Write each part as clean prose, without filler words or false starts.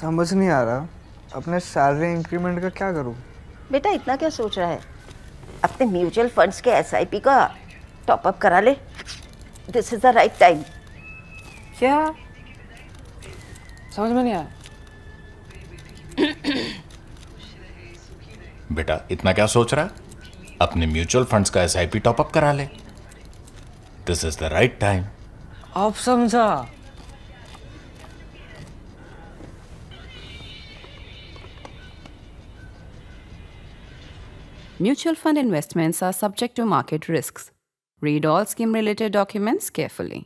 समझ नहीं आ रहा अपने सैलरी इंक्रीमेंट का क्या करूं। बेटा इतना क्या सोच रहा है? अपने म्यूचुअल फंड्स के एसआईपी का टॉपअप करा ले। This is the right time. क्या? समझ में नहीं आया। बेटा इतना क्या सोच रहा है? अपने म्यूचुअल फंड्स का एसआईपी टॉपअप करा ले। This is the right time. अब समझा। Mutual fund investments are subject to market risks. Read all scheme related documents carefully.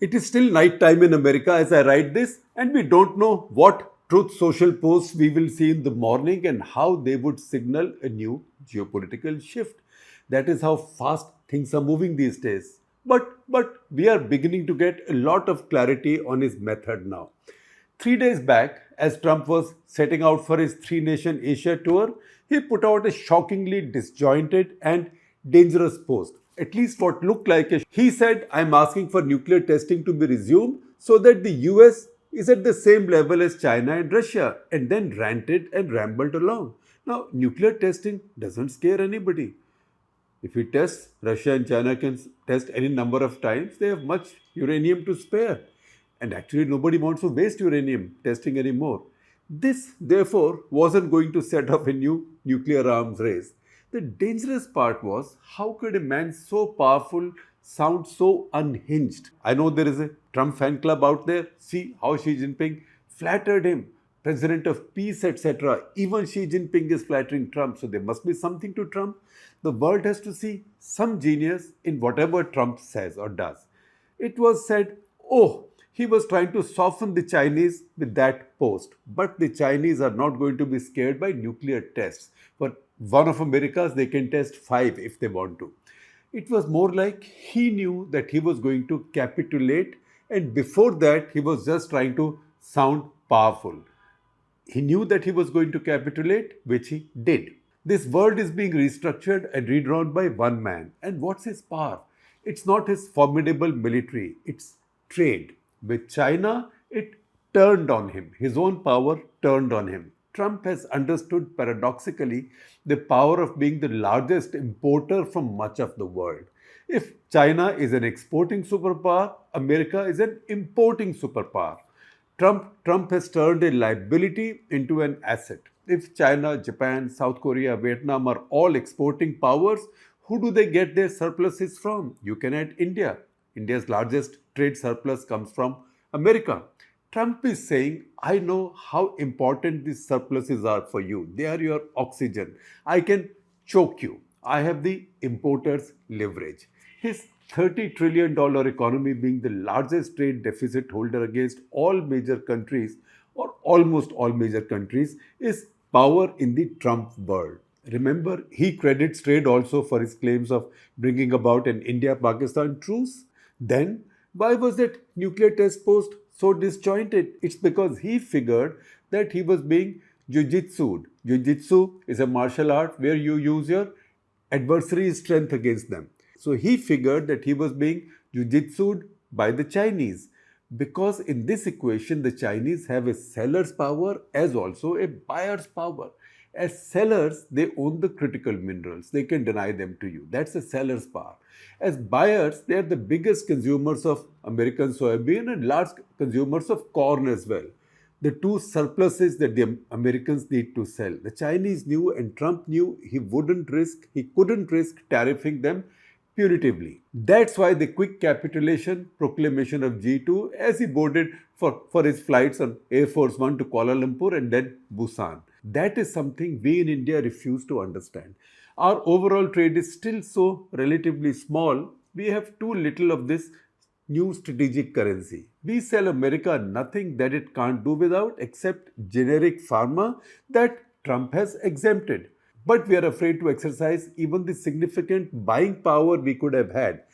It is still night time in America as I write this, and we don't know what truth social posts we will see in the morning and how they would signal a new geopolitical shift. That is how fast things are moving these days. But we are beginning to get a lot of clarity on his method now. 3 days back, as Trump was setting out for his three nation Asia tour, he put out a shockingly disjointed and dangerous post. At least what looked like a. He said, I'm asking for nuclear testing to be resumed so that the US is at the same level as China and Russia, and then ranted and rambled along. Now, nuclear testing doesn't scare anybody. If we test, Russia and China can test any number of times. They have much uranium to spare. And actually, nobody wants to waste uranium testing anymore. This, therefore, wasn't going to set off a new nuclear arms race. The dangerous part was how could a man so powerful sound so unhinged? I know there is a Trump fan club out there. See how Xi Jinping flattered him. President of peace, etc. Even Xi Jinping is flattering Trump, so there must be something to Trump. The world has to see some genius in whatever Trump says or does. It was said, oh, he was trying to soften the Chinese with that post. But the Chinese are not going to be scared by nuclear tests. For one of America's, they can test 5 if they want to. It was more like he knew that he was going to capitulate, and before that, he was just trying to sound powerful. He knew that he was going to capitulate, which he did. This world is being restructured and redrawn by one man. And what's his power? It's not his formidable military, it's trade. With China, it turned on him. His own power turned on him. Trump has understood paradoxically the power of being the largest importer from much of the world. If China is an exporting superpower, America is an importing superpower. Trump has turned a liability into an asset. If China, Japan, South Korea, Vietnam are all exporting powers, who do they get their surpluses from? You can add India. India's largest trade surplus comes from America. Trump is saying, I know how important these surpluses are for you. They are your oxygen. I can choke you. I have the importer's leverage. His $30 trillion economy being the largest trade deficit holder against all major countries or almost all major countries is power in the Trump world. Remember, he credits trade also for his claims of bringing about an India-Pakistan truce. Then, why was that nuclear test post so disjointed? It's because he figured that he was being jujitsued. Jujitsu is a martial art where you use your adversary's strength against them. So he figured that he was being jujitsued by the Chinese. Because in this equation, the Chinese have a seller's power as also a buyer's power. As sellers, they own the critical minerals. They can deny them to you. That's a seller's power. As buyers, they are the biggest consumers of American soybean and large consumers of corn as well. The two surpluses that the Americans need to sell. The Chinese knew and Trump knew he couldn't risk tariffing them punitively. That's why the quick capitulation proclamation of G2 as he boarded for his flights on Air Force One to Kuala Lumpur and then Busan. That is something we in India refuse to understand. Our overall trade is still so relatively small, we have too little of this new strategic currency. We sell America nothing that it can't do without except generic pharma that Trump has exempted. But we are afraid to exercise even the significant buying power we could have had.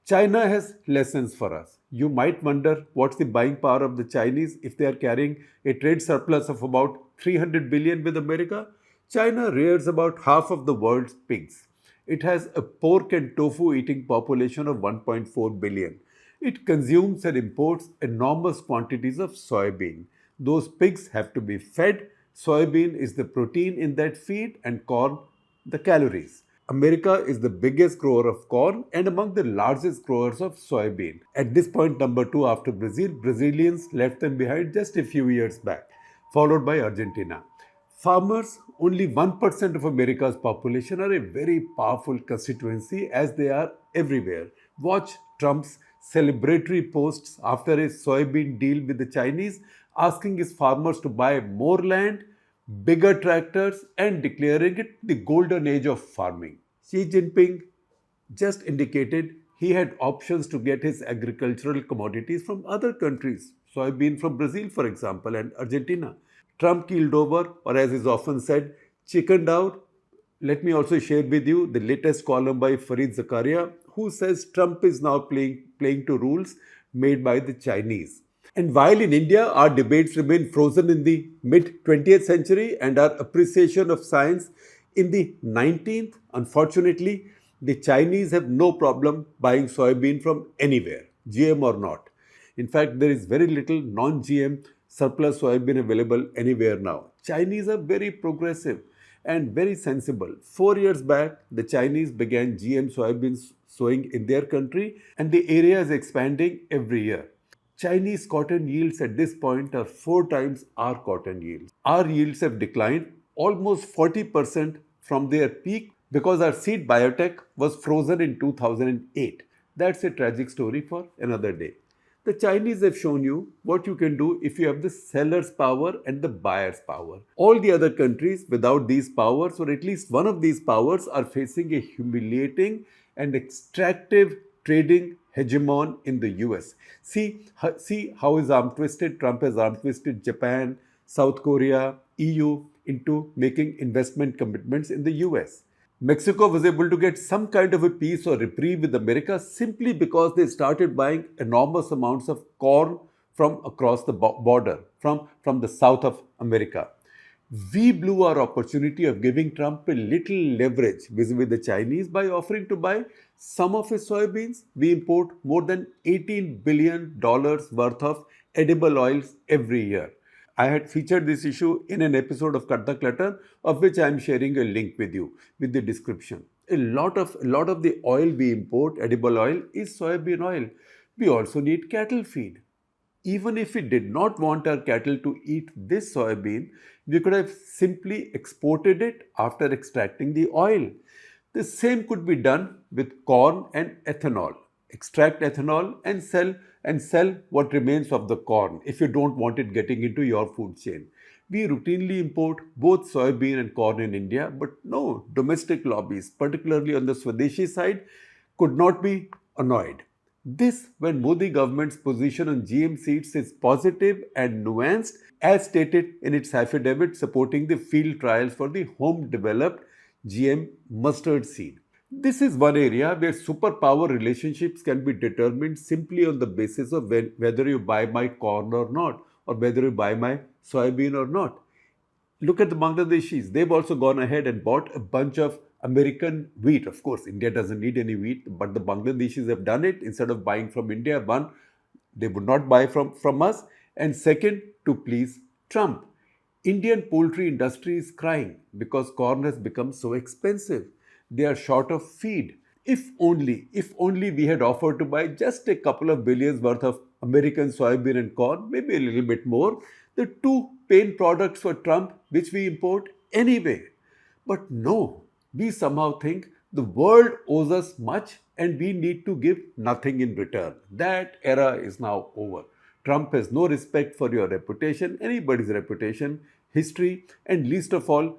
China has lessons for us. You might wonder what's the buying power of the Chinese if they are carrying a trade surplus of about 300 billion with America. China rears about half of the world's pigs. It has a pork and tofu eating population of 1.4 billion. It consumes and imports enormous quantities of soybean. Those pigs have to be fed. Soybean is the protein in that feed and corn the calories. America is the biggest grower of corn and among the largest growers of soybean. At this point, number two after Brazil, Brazilians left them behind just a few years back, followed by Argentina. Farmers, only 1% of America's population, are a very powerful constituency as they are everywhere. Watch Trump's celebratory posts after a soybean deal with the Chinese, asking his farmers to buy more land, bigger tractors, and declaring it the golden age of farming. Xi Jinping just indicated he had options to get his agricultural commodities from other countries, soybean from Brazil, for example, and Argentina. Trump keeled over, or as is often said, chickened out. Let me also share with you the latest column by Fareed Zakaria, who says Trump is now playing to rules made by the Chinese. And while in India, our debates remain frozen in the mid 20th century and our appreciation of science in the 19th, unfortunately, the Chinese have no problem buying soybean from anywhere, GM or not. In fact, there is very little non-GM surplus soybean available anywhere now. Chinese are very progressive and very sensible. 4 years back, the Chinese began GM soybeans sowing in their country and the area is expanding every year. Chinese cotton yields at this point are 4 times our cotton yields. Our yields have declined almost 40% from their peak because our seed biotech was frozen in 2008. That's a tragic story for another day. The Chinese have shown you what you can do if you have the seller's power and the buyer's power. All the other countries without these powers, or at least one of these powers, are facing a humiliating and extractive trading hegemon in the US. See how his arm twisted. Trump has arm twisted Japan, South Korea, EU into making investment commitments in the US. Mexico was able to get some kind of a peace or reprieve with America simply because they started buying enormous amounts of corn from across the border, from the south of America. We blew our opportunity of giving Trump a little leverage vis-a-vis the Chinese by offering to buy some of his soybeans. We import more than $18 billion worth of edible oils every year. I had featured this issue in an episode of Cut the Clutter, of which I am sharing a link with you with the description. A lot of the oil we import, edible oil, is soybean oil. We also need cattle feed. Even if we did not want our cattle to eat this soybean, we could have simply exported it after extracting the oil. The same could be done with corn and ethanol. Extract ethanol and sell what remains of the corn if you don't want it getting into your food chain. We routinely import both soybean and corn in India, but no, domestic lobbies, particularly on the Swadeshi side, could not be annoyed. This when Modi government's position on GM seeds is positive and nuanced, as stated in its affidavit supporting the field trials for the home-developed GM mustard seed. This is one area where superpower relationships can be determined simply on the basis of whether you buy my corn or not, or whether you buy my soybean or not. Look at the Bangladeshis. They've also gone ahead and bought a bunch of American wheat. Of course, India doesn't need any wheat, but the Bangladeshis have done it. Instead of buying from India, one, they would not buy from us, and second, to please Trump. Indian poultry industry is crying because corn has become so expensive. They are short of feed. If only we had offered to buy just a couple of billions worth of American soybean and corn, maybe a little bit more, the two pain products for Trump which we import anyway. But no, we somehow think the world owes us much and we need to give nothing in return. That era is now over. Trump has no respect for your reputation, anybody's reputation, history, and least of all,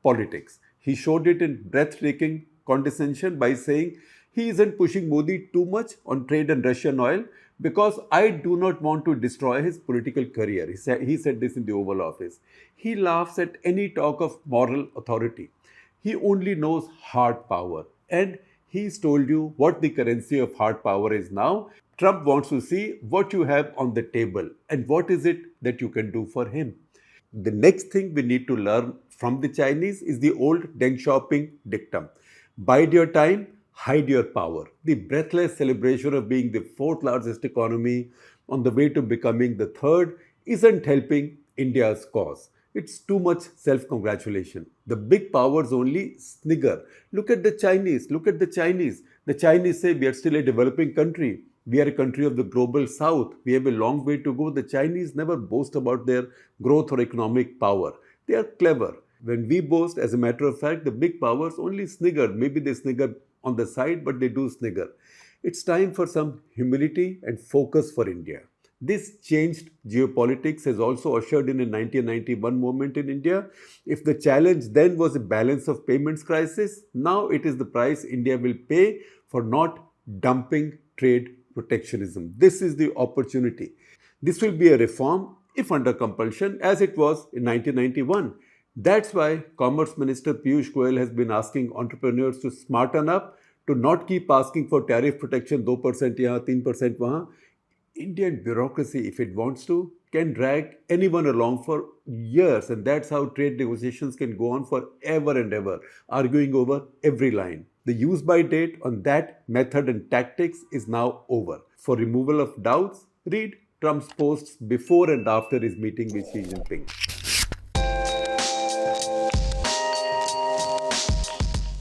politics. He showed it in breathtaking condescension by saying he isn't pushing Modi too much on trade and Russian oil because I do not want to destroy his political career. He said this in the Oval Office. He laughs at any talk of moral authority. He only knows hard power. And he's told you what the currency of hard power is now. Trump wants to see what you have on the table and what is it that you can do for him. The next thing we need to learn from the Chinese is the old Deng Xiaoping dictum. Bide your time, hide your power. The breathless celebration of being the fourth largest economy on the way to becoming the third isn't helping India's cause. It's too much self congratulation. The big powers only snigger. Look at the Chinese, look at the Chinese. The Chinese say we are still a developing country. We are a country of the global south. We have a long way to go. The Chinese never boast about their growth or economic power. They are clever. When we boast, as a matter of fact, the big powers only snigger. Maybe they snigger on the side, but they do snigger. It's time for some humility and focus for India. This changed geopolitics has also ushered in a 1991 moment in India. If the challenge then was a balance of payments crisis, now it is the price India will pay for not dumping trade protectionism. This is the opportunity. This will be a reform, if under compulsion, as it was in 1991. That's why Commerce Minister Piyush Goyal has been asking entrepreneurs to smarten up, to not keep asking for tariff protection 2% यहाँ 3% वहाँ. Indian bureaucracy, if it wants to, can drag anyone along for years, and that's how trade negotiations can go on forever and ever, arguing over every line. The use by date on that method and tactics is now over. For removal of doubts, read Trump's posts before and after his meeting with Xi Jinping.